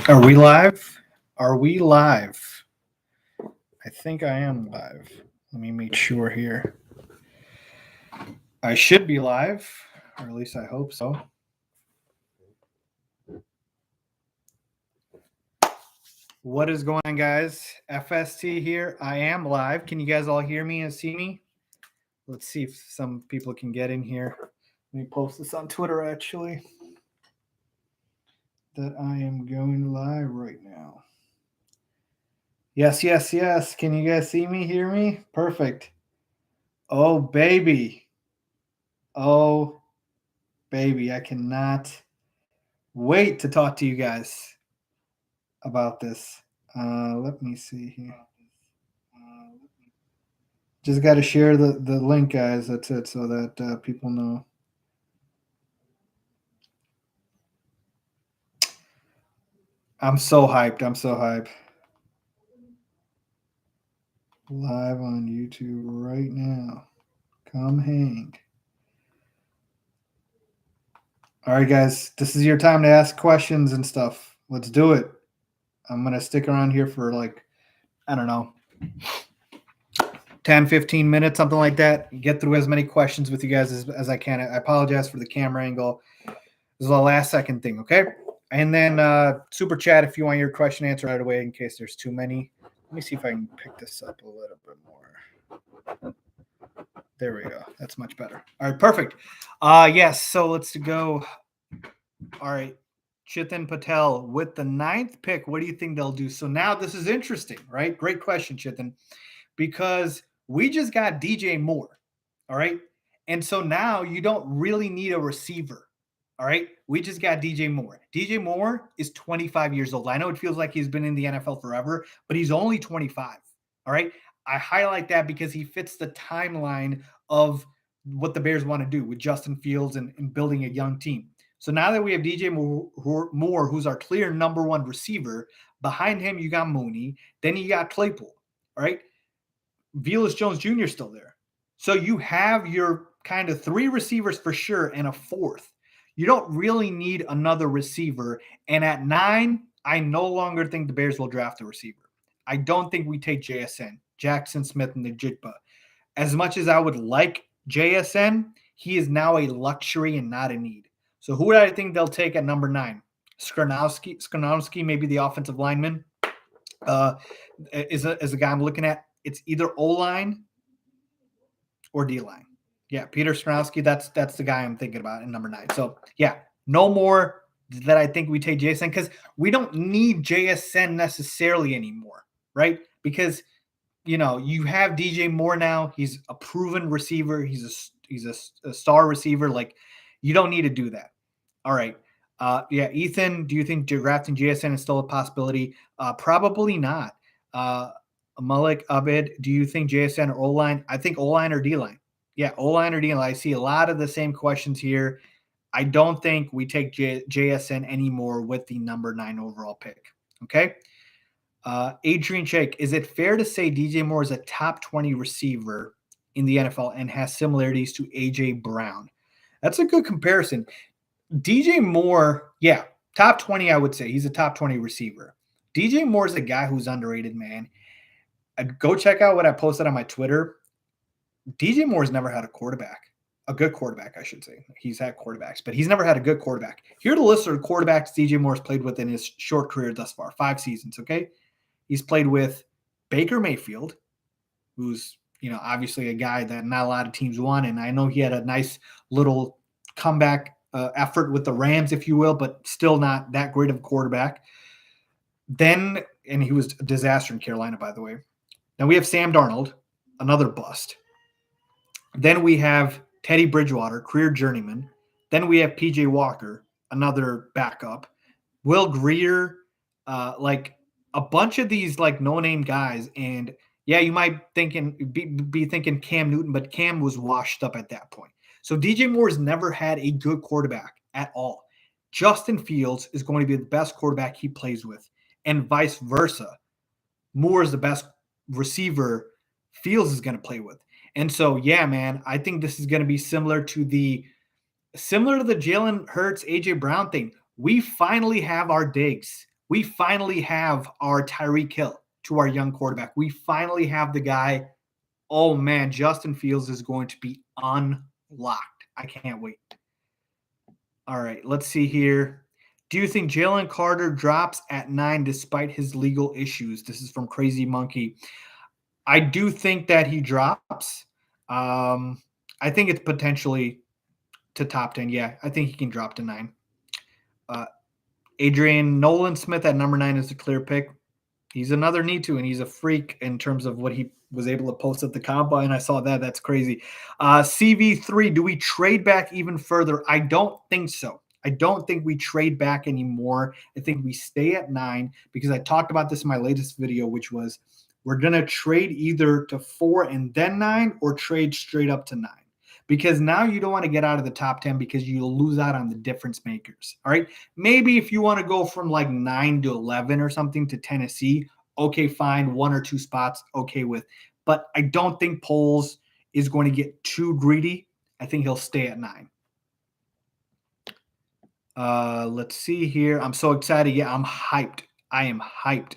Are we live? Are we live? I think I am live. Let me make sure here. I should be live, or at least I hope so. What is going on, guys? FST here. I am live. Can you guys all hear me and see me? Let's see if some people can get in here. Let me post this on Twitter actually. That I am going live right now. Yes, yes, yes. Can you guys see me, hear me? Perfect. Oh, baby. Oh, baby. I cannot wait to talk to you guys about this. Let me see here. Just got to share the link, guys. That's it, so that people know. I'm so hyped. I'm so hyped. Live on YouTube right now. Come hang. All right, guys. This is your time to ask questions and stuff. Let's do it. I'm going to stick around here for I don't know, 10, 15 minutes, something like that. Get through as many questions with you guys as I can. I apologize for the camera angle. This is a last second thing, okay? And then super chat if you want your question answered right away in case there's too many. Let me see if I can pick this up a little bit more. There we go. That's much better. All right, perfect. Yes, so let's go. All right. Chitin Patel with the 9th pick. What do you think they'll do? So now this is interesting, right? Great question, Chitin, because we just got DJ Moore. All right. And so now you don't really need a receiver. All right. We just got DJ Moore. DJ Moore is 25 years old. I know it feels like he's been in the NFL forever, but he's only 25. All right. I highlight that because he fits the timeline of what the Bears want to do with Justin Fields and building a young team. So now that we have DJ Moore, who's our clear number one receiver, behind him you got Mooney, then you got Claypool. All right. Velus Jones Jr. still there. So you have your kind of 3 receivers for sure and a 4th. You don't really need another receiver. And at 9, I no longer think the Bears will draft a receiver. I don't think we take JSN, Jackson Smith, and the Jigba. As much as I would like JSN, he is now a luxury and not a need. So who do I think they'll take at number 9? Skrnowski, maybe the offensive lineman, is a guy I'm looking at. It's either O-line or D-line. Yeah, Peter Skrnowski, that's the guy I'm thinking about in number 9. So, yeah, no more that I think we take JSN because we don't need JSN necessarily anymore, right? Because, you have DJ Moore now. He's a proven receiver. He's a star receiver. Like, you don't need to do that. All right. Yeah, Ethan, do you think drafting JSN is still a possibility? Probably not. Malik Abed, do you think JSN or O-line? I think O-line or D-line. Yeah, O-line or D-line. I see a lot of the same questions here. I don't think we take JSN anymore with the number 9 overall pick. Okay. Adrian Shake, is it fair to say DJ Moore is a top 20 receiver in the NFL and has similarities to AJ Brown? That's a good comparison. DJ Moore, yeah, top 20, I would say. He's a top 20 receiver. DJ Moore is a guy who's underrated, man. Go check out what I posted on my Twitter. DJ Moore's never had a good quarterback, I should say. He's had quarterbacks, but he's never had a good quarterback. Here are the list of quarterbacks DJ Moore's played with in his short career thus far, 5 seasons, okay? He's played with Baker Mayfield, who's, obviously a guy that not a lot of teams want, and I know he had a nice little comeback effort with the Rams, if you will, but still not that great of a quarterback. Then, and he was a disaster in Carolina, by the way. Then we have Sam Darnold, another bust. Then we have Teddy Bridgewater, career journeyman. Then we have PJ Walker, another backup. Will Grier, like a bunch of these like no-name guys. And yeah, you might be thinking Cam Newton, but Cam was washed up at that point. So DJ Moore's never had a good quarterback at all. Justin Fields is going to be the best quarterback he plays with, and vice versa. Moore is the best receiver Fields is going to play with. And so, yeah, man, I think this is going to be similar to the Jalen Hurts, AJ Brown thing. We finally have our Diggs. We finally have our Tyreek Hill to our young quarterback. We finally have the guy. Oh man, Justin Fields is going to be unlocked. I can't wait. All right, let's see here. Do you think Jalen Carter drops at 9 despite his legal issues? This is from Crazy Monkey. I do think that he drops. I think it's potentially to top 10. Yeah, I think he can drop to 9. Uh, Adrian Nolan Smith at number 9 is the clear pick. He's another need to, and he's a freak in terms of what he was able to post at the combine. I saw that. That's crazy. CV3, do we trade back even further? I don't think so. I don't think we trade back anymore. I think we stay at 9 because I talked about this in my latest video, which was we're going to trade either to 4 and then 9 or trade straight up to 9. Because now you don't want to get out of the top 10 because you'll lose out on the difference makers. All right. Maybe if you want to go from like 9 to 11 or something to Tennessee, okay, fine. 1 or 2 spots, okay with. But I don't think Poles is going to get too greedy. I think he'll stay at 9. Let's see here. I'm so excited. Yeah, I'm hyped. I am hyped.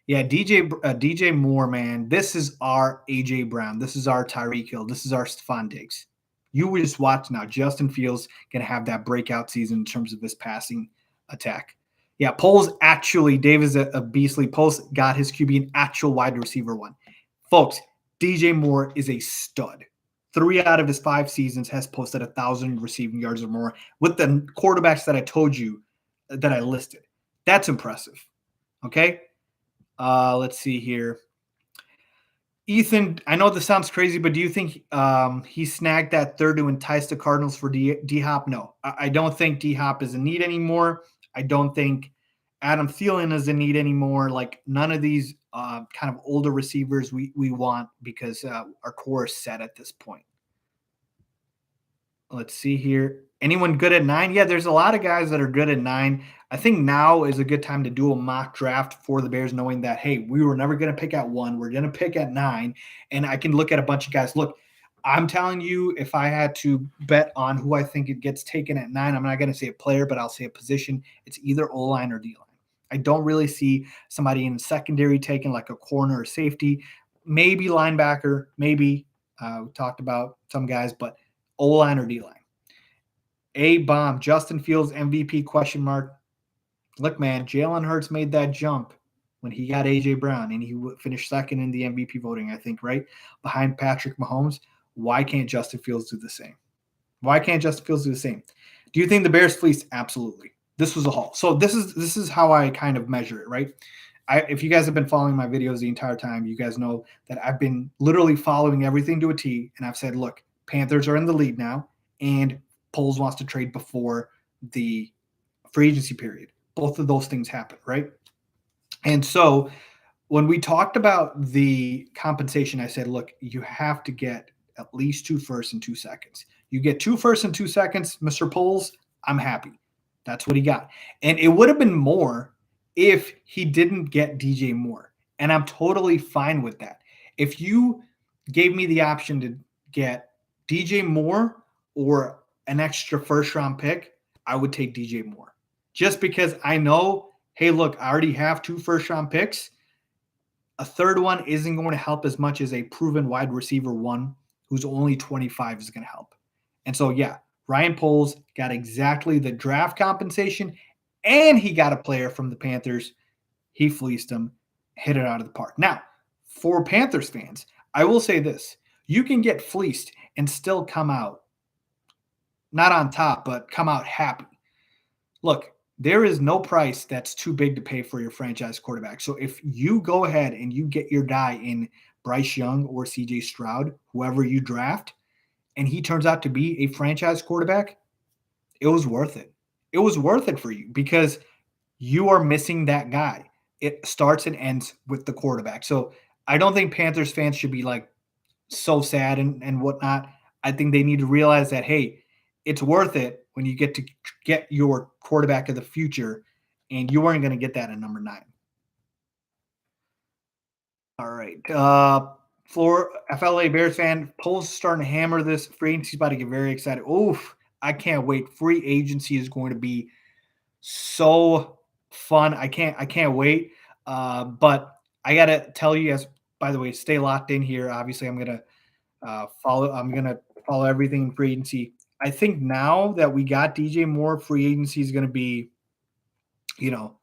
Yeah, DJ Moore, man. This is our AJ Brown. This is our Tyreek Hill. This is our Stephon Diggs. You will just watch now. Justin Fields going to have that breakout season in terms of his passing attack. Yeah, Poles actually, Dave is a beastly. Poles got his QB an actual wide receiver 1. Folks, DJ Moore is a stud. 3 out of his 5 seasons has posted 1,000 receiving yards or more with the quarterbacks that I told you that I listed. That's impressive. Okay? Let's see here. Ethan, I know this sounds crazy, but do you think he snagged that third to entice the Cardinals for D-Hop? No, I don't think D-Hop is in need anymore. I don't think Adam Thielen is in need anymore. Like none of these kind of older receivers we want because our core is set at this point. Let's see here. Anyone good at 9? Yeah, there's a lot of guys that are good at 9. I think now is a good time to do a mock draft for the Bears, knowing that, hey, we were never going to pick at 1. We're going to pick at 9. And I can look at a bunch of guys. Look, I'm telling you, if I had to bet on who I think it gets taken at 9, I'm not going to say a player, but I'll say a position. It's either O-line or D-line. I don't really see somebody in the secondary taken like a corner or safety. Maybe linebacker, maybe. We talked about some guys, but O-line or D-line. A-bomb, Justin Fields MVP question mark. Look, man, Jalen Hurts made that jump when he got A.J. Brown, and he finished second in the MVP voting, I think, right? Behind Patrick Mahomes. Why can't Justin Fields do the same? Why can't Justin Fields do the same? Do you think the Bears fleeced? Absolutely. This was a haul. So this is how I kind of measure it, right? If you guys have been following my videos the entire time, you guys know that I've been literally following everything to a T, and I've said, look, Panthers are in the lead now, and Poles wants to trade before the free agency period. Both of those things happen, right? And so when we talked about the compensation, I said, look, you have to get at least 2 firsts and 2 seconds. You get 2 firsts and 2 seconds, Mr. Poles, I'm happy. That's what he got. And it would have been more if he didn't get DJ Moore. And I'm totally fine with that. If you gave me the option to get DJ Moore or an extra first-round pick, I would take DJ Moore. Just because I know, hey, look, I already have 2 first-round picks. A third one isn't going to help as much as a proven wide receiver 1 who's only 25 is going to help. And so, yeah, Ryan Poles got exactly the draft compensation, and he got a player from the Panthers. He fleeced him, hit it out of the park. Now, for Panthers fans, I will say this. You can get fleeced and still come out, not on top, but come out happy. Look, there is no price that's too big to pay for your franchise quarterback. So if you go ahead and you get your guy in Bryce Young or CJ Stroud, whoever you draft, and he turns out to be a franchise quarterback, it was worth it. It was worth it for you because you are missing that guy. It starts and ends with the quarterback. So I don't think Panthers fans should be like so sad and whatnot. I think they need to realize that, hey, it's worth it when you get to get your quarterback of the future, and you weren't going to get that at number 9. All right. FLA Bears fan, Poles starting to hammer this. Free agency's about to get very excited. Oof, I can't wait. Free agency is going to be so fun. I can't wait. But I gotta tell you guys, by the way, stay locked in here. Obviously, I'm gonna follow everything in free agency. I think now that we got DJ Moore, free agency is gonna be,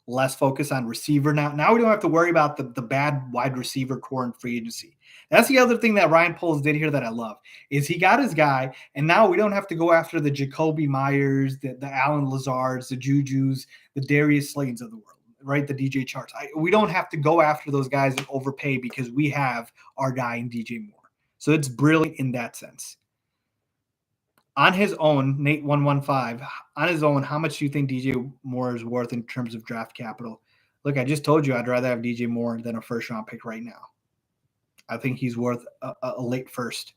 less focus on receiver now. Now we don't have to worry about the bad wide receiver core in free agency. That's the other thing that Ryan Poles did here that I love is he got his guy, and now we don't have to go after the Jacoby Myers, the Alan Lazards, the Jujus, the Darius Slaytons of the world, right? The DJ Charts. We don't have to go after those guys and overpay because we have our guy in DJ Moore. So it's brilliant in that sense. On his own, Nate 115, on his own, how much do you think DJ Moore is worth in terms of draft capital? Look, I just told you I'd rather have DJ Moore than a first round pick right now. I think he's worth a late first.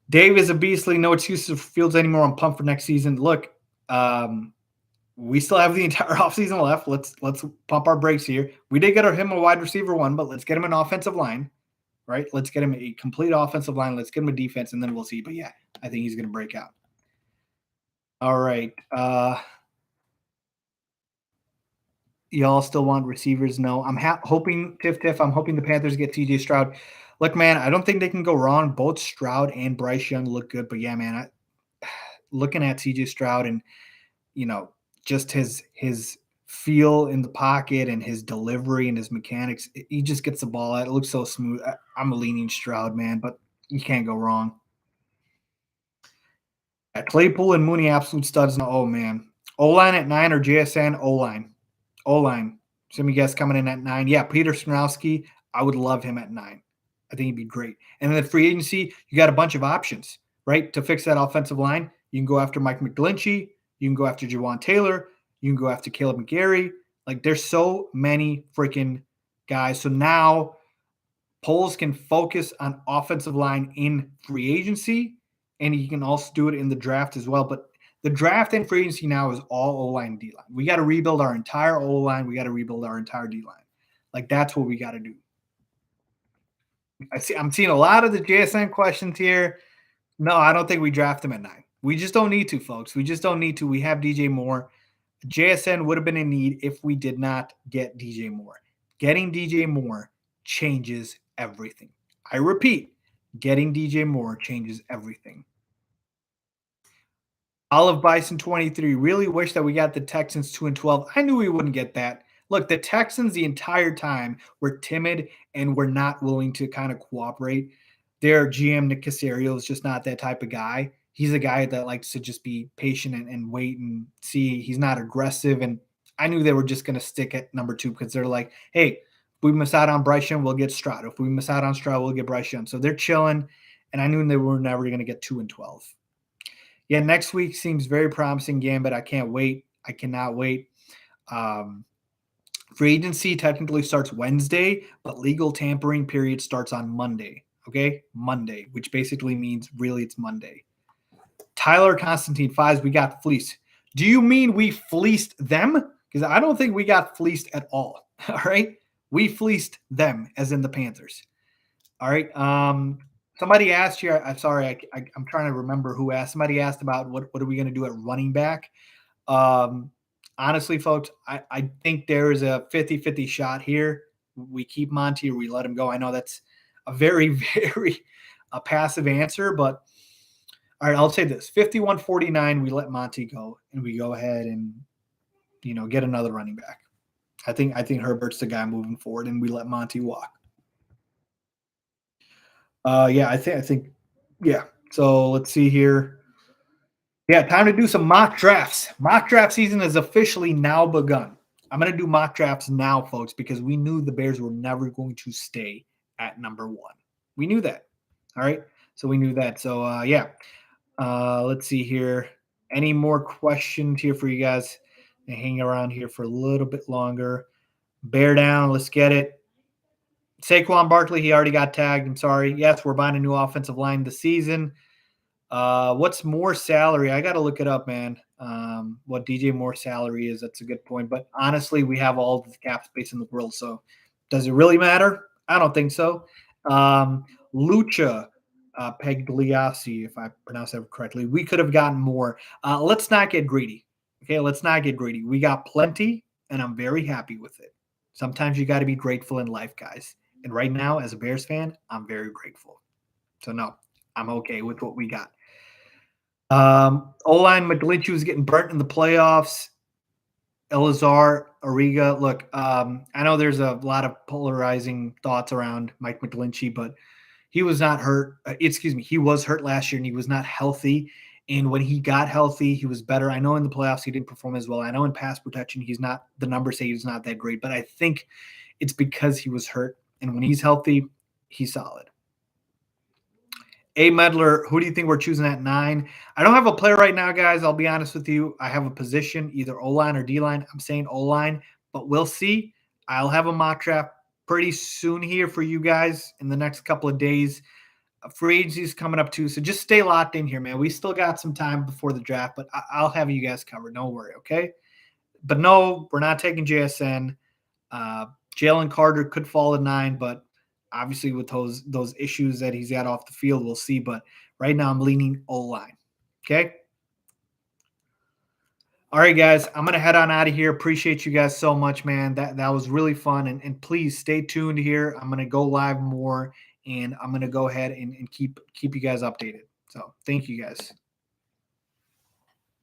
Dave is a beastly. No excuses for Fields anymore. I'm pumped for next season. Look, we still have the entire offseason left. Let's pump our brakes here. We did get him a wide receiver one, but let's get him an offensive line. Right? Let's get him a complete offensive line. Let's get him a defense, and then we'll see. But yeah, I think he's going to break out. All right. Y'all still want receivers? No. I'm hoping, Tiff, I'm hoping the Panthers get TJ Stroud. Look, man, I don't think they can go wrong. Both Stroud and Bryce Young look good. But yeah, man, looking at TJ Stroud and, just his feel in the pocket and his delivery and his mechanics, he just gets the ball out. It looks so smooth. I'm a leaning Stroud, man, but you can't go wrong. Claypool and Mooney, absolute studs. Oh, man. O-line at 9 or JSN? O-line. O-line. Some of you guys coming in at 9. Yeah, Peter Skrowski, I would love him at 9. I think he'd be great. And then the free agency, you got a bunch of options, right, to fix that offensive line. You can go after Mike McGlinchey. You can go after Jawan Taylor. You can go after Caleb McGarry. Like, there's so many freaking guys. So now Poles can focus on offensive line in free agency, and he can also do it in the draft as well. But the draft and free agency now is all O-line, D-line. We got to rebuild our entire O-line. We got to rebuild our entire D-line. Like, that's what we got to do. I'm seeing a lot of the JSN questions here. No, I don't think we draft him at 9. We just don't need to, folks. We just don't need to. We have DJ Moore. JSN would have been in need if we did not get DJ Moore. Getting DJ Moore changes everything. I repeat, getting DJ Moore changes everything. Olive Bison 23, really wish that we got the Texans 2-12. I knew we wouldn't get that. Look, the Texans the entire time were timid and were not willing to kind of cooperate. Their GM, Nick Caserio, is just not that type of guy. He's a guy that likes to just be patient and wait and see. He's not aggressive. And I knew they were just going to stick at number 2 because they're like, hey, if we miss out on Bryce Young, we'll get Stroud. If we miss out on Stroud, we'll get Bryce Young. So they're chilling. And I knew they were never going to get 2-12. Yeah, next week seems very promising game, but I can't wait. I cannot wait. Free agency technically starts Wednesday, but legal tampering period starts on Monday. Okay? Monday, which basically means really it's Monday. Tyler Constantine, Faiz, we got fleeced. Do you mean we fleeced them? Because I don't think we got fleeced at all. All right? We fleeced them, as in the Panthers. All right? Somebody asked here, I'm sorry, I'm trying to remember who asked. Somebody asked about what are we going to do at running back. Honestly, folks, I think there is a 50-50 shot here. We keep Monty or we let him go. I know that's a very, very passive answer, but all right, I'll say this. 51-49, we let Monty go, and we go ahead and, get another running back. I think Herbert's the guy moving forward, and we let Monty walk. Yeah, I think, yeah. So let's see here. Yeah, time to do some mock drafts. Mock draft season is officially now begun. I'm going to do mock drafts now, folks, because we knew the Bears were never going to stay at number 1. We knew that. All right. So we knew that. So, yeah. Let's see here. Any more questions here for you guys? And hang around here for a little bit longer. Bear down. Let's get it. Saquon Barkley, he already got tagged. I'm sorry. Yes, we're buying a new offensive line this season. What's more salary? I got to look it up, man. What DJ Moore's salary is. That's a good point. But honestly, we have all the cap space in the world. So does it really matter? I don't think so. Lucha Pegliassi, if I pronounce that correctly. We could have gotten more. Let's not get greedy. Okay, let's not get greedy. We got plenty. and I'm very happy with it. Sometimes you got to be grateful in life, guys. And right now, as a Bears fan, I'm very grateful. So no, I'm okay with what we got. O-line McGlinchey was getting burnt in the playoffs. Elazar, Ariga. Look, I know there's a lot of polarizing thoughts around Mike McGlinchey, but he was not hurt. Excuse me, he was hurt last year and he was not healthy. And when he got healthy, he was better. I know in the playoffs he didn't perform as well. I know in pass protection he's not. The numbers say he's not that great, but I think it's because he was hurt. And when he's healthy, he's solid. A Medler, who do you think we're choosing at 9? I don't have a player right now, guys. I'll be honest with you. I have a position, either O-line or D-line. I'm saying O-line, but we'll see. I'll have a mock draft pretty soon here for you guys in the next couple of days. Free agency is coming up too, so just stay locked in here, man. We still got some time before the draft, but I'll have you guys covered. Don't worry, okay? But no, we're not taking JSN. Jalen Carter could fall at 9, but obviously with those issues that he's got off the field, we'll see. But right now I'm leaning O-line. Okay? All right, guys. I'm gonna head on out of here. Appreciate you guys so much, man. That was really fun. And please stay tuned here. I'm gonna go live more and I'm gonna go ahead and keep you guys updated. So thank you guys.